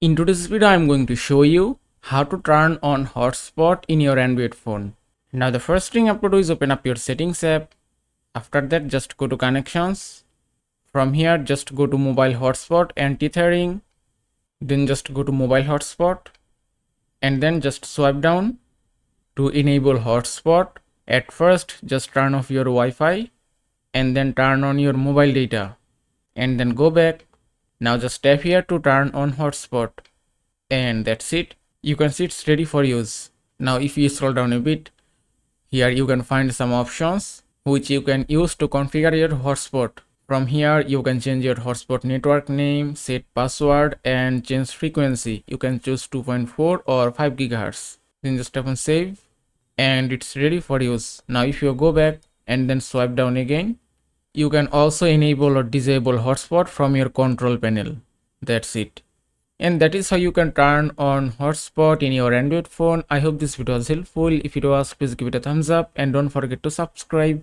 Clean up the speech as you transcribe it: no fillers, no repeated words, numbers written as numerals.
In today's video, I'm going to show you how to turn on hotspot in your Android phone. Now the first thing you have to do is open up your settings app. After that, just go to connections. From here, just go to mobile hotspot and tethering. Then just go to mobile hotspot and then just swipe down to enable hotspot. At first, just turn off your Wi-Fi and then turn on your mobile data and then go back. Now just tap here to turn on hotspot and that's it. You can see it's ready for use. Now if you scroll down a bit, here you can find some options which you can use to configure your hotspot. From here you can change your hotspot network name, set password and change frequency. You can choose 2.4 or 5 GHz. Then just tap on save and it's ready for use. Now if you go back and then swipe down again, you can also enable or disable hotspot from your control panel. That's it. And that is how you can turn on hotspot in your Android phone. I hope this video was helpful. If it was, please give it a thumbs up and don't forget to subscribe.